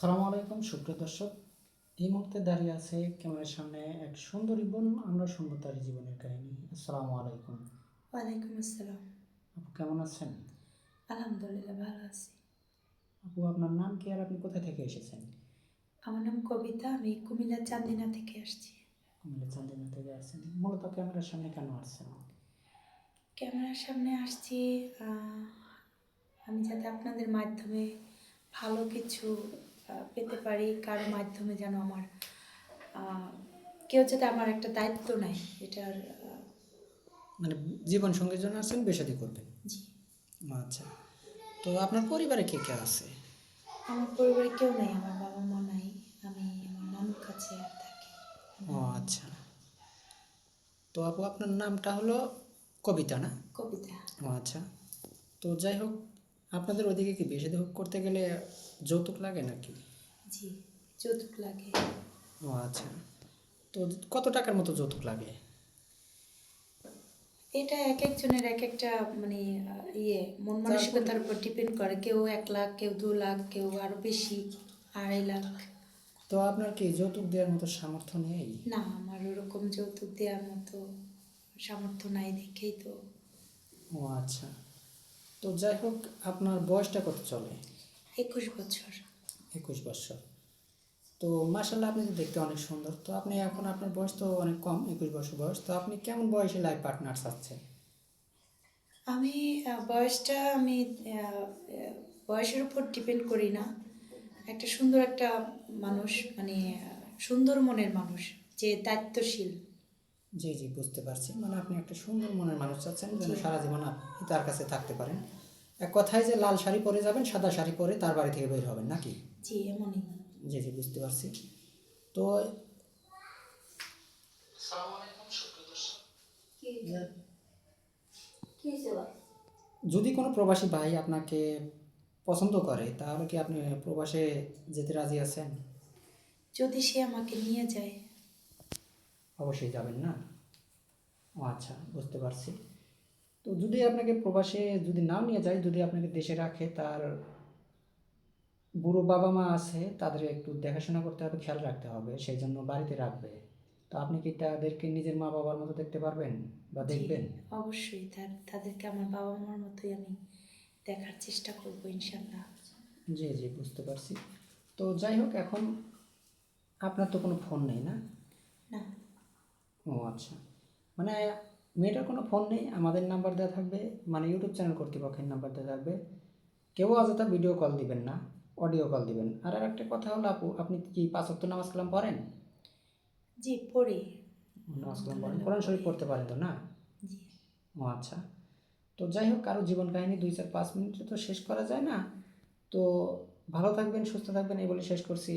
সালামু আলাইকুম সুপ্রিয় দর্শক। এই মুহূর্তে দাঁড়িয়ে আছে ক্যামেরার সামনে এক সুন্দরী বোন। আমরা শুনবো তার জীবনের কাহিনী। আসসালামু আলাইকুম। ওয়ালাইকুম আসসালাম। আপু কেমন আছেন? আলহামদুলিল্লাহ ভালো আছি। আপু আপনার নাম কি আর আপনি কোথা থেকে এসেছেন? আমার নাম কবিতা, আমি কুমিল্লা চান্দিনা থেকে আসছি। কুমিল্লা চান্দিনা থেকে আসছেন। মূলত ক্যামেরার সামনে কেন আসছেন? ক্যামেরার সামনে আসছি আমি যাতে আপনাদের মাধ্যমে ভালো কিছু পেতে পারি, কারো মাধ্যমে যেন আমার কেউ যাতে আমার একটা দায়িত্ব নেয় এটার। মানে জীবন সঙ্গীর জন্য আসছেন, বিয়ে শাদী করবেন? জি। আচ্ছা, তো আপনার পরিবারে কে কে আছে? আমার পরিবারে কেউ নেই, আমার বাবা মা নাই, আমি আমার নানুর কাছে থাকি। ও আচ্ছা, তো আপু আপনার নামটা হলো কবিতা না? কবিতা। ও আচ্ছা, তো যাই হোক, আপনাদের ওদিকে কি বিয়ে শাদী করতে গেলে যৌতুক লাগে নাকি? জি, যৌতুক লাগে। ও আচ্ছা, তো কত টাকার মতো যৌতুক লাগে? এটা এক একজনের এক একটা মানে মন তারপর মানসিকতার উপর ডিপেন্ড করে। কেউ 1 লাখ, কেউ 2 লাখ, কেউ আরো বেশি, 2.5 লাখ। তো আপনার কি যৌতুক দেওয়ার মতো সামর্থ্য নেই? না, আমার ওরকম যৌতুক দেওয়ার মতো সামর্থ্য নাই দেখেই তো। ও আচ্ছা, তো যাই হোক, আপনার বয়সটা কত চলে? 21 বছর। 21 বছর। তো মাশাল্লাহ, আপনি তো দেখতে অনেক সুন্দর। তো আপনি এখন, আপনার বয়স তো অনেক কম, 21 বছর বয়স। তো আপনি কেমন বয়সে লাইফ পার্টনার চাচ্ছেন? আমি বয়সটা আমি আহ, আহ, বয়সের উপর ডিপেন্ড করি না। একটা সুন্দর একটা মানুষ, মানে সুন্দর মনের মানুষ, যে দায়িত্বশীল। জি জি, বুঝতে পারছি। মানে আপনি একটা সুন্দর মনের মানুষ চাচ্ছেন, যেন জি। সারা জীবন আপনি তার কাছে থাকতে পারেন। এক কথায় যে লাল শাড়ি পরে যাবেন, সাদা শাড়ি পরে তার বাড়ি থেকে বের হবেন নাকি? জি, এমনই। জি জি, বুঝতে পারছি। তো যদি কোনো প্রবাসী ভাই আপনাকে পছন্দ করে, তাহলে কি আপনি প্রবাসে যেতে রাজি আছেন? যদি সে আমাকে নিয়ে যায়। অবশ্যই যাবেন না? ও আচ্ছা, বুঝতে পারছি। তো যদি আপনাকে প্রবাসে যদি নাও নিয়ে যায়, যদি আপনাকে দেশে রাখে, তার বুড়ো বাবা মা আছে, তাদের একটু দেখাশোনা করতে হবে, খেয়াল রাখতে হবে, সেই জন্য বাড়িতে রাখবে। তো আপনি কি তাদেরকে নিজের মা বাবার মতো দেখতে পারবেন বা জি, দেখবেন? অবশ্যই তাদেরকে আমার বাবা মার মতোই আমি দেখার চেষ্টা করবো ইনশাল্লাহ। জি জি, বুঝতে পারছি। তো যাই হোক, এখন আপনার তো কোনো ফোন নেই না? না। ও আচ্ছা, মানে মেয়েটার কোনো ফোন নেই, আমাদের নাম্বার দেওয়া থাকবে, মানে ইউটিউব চ্যানেল কর্তৃপক্ষের নাম্বার দেওয়া থাকবে। কেউ অযথা ভিডিও কল দিবেন না, অডিও কল দিবেন। আর একটা কথা হলো আপু, আপনি কি 5 ওয়াক্ত নামাজ কালাম পড়েন? জি, পড়ি। নামাজ কালাম পড়েন, আলহামদুলিল্লাহ কোরআন শরীফ পড়ি। পড়তে পারেন তো না? জি। ও আচ্ছা, তো যাই হোক, কারো জীবন কাহিনী 2 4 5 মিনিটে তো শেষ করা যায় না। তো ভালো থাকবেন, সুস্থ থাকবেন, এই বলে শেষ করছি।